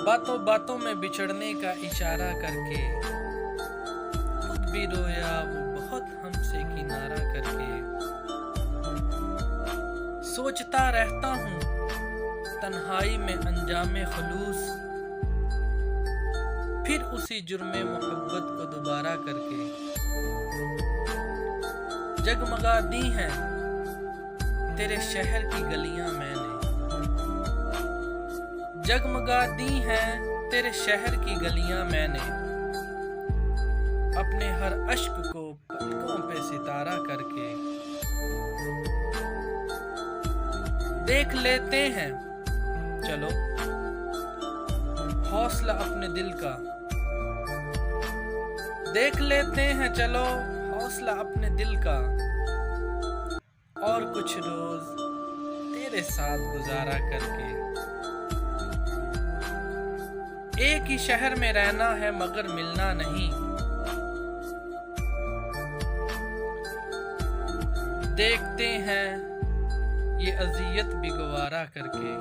बातों बातों में बिछड़ने का इशारा करके, खुद भी रोया वो बहुत हमसे किनारा करके। सोचता रहता हूँ तन्हाई में अंजामे खुलूस, फिर उसी जुर्मे मोहब्बत को दोबारा करके। जगमगा दी हैं तेरे शहर की गलियां मैंने, जगमगा दी हैं तेरे शहर की गलियां मैंने, अपने हर अश्क को पलकों पे सितारा करके। देख लेते हैं चलो हौसला अपने दिल का, देख लेते हैं चलो हौसला अपने दिल का, और कुछ रोज तेरे साथ गुजारा करके। एक ही शहर में रहना है मगर मिलना नहीं, देखते हैं ये अजियत भी गवारा करके।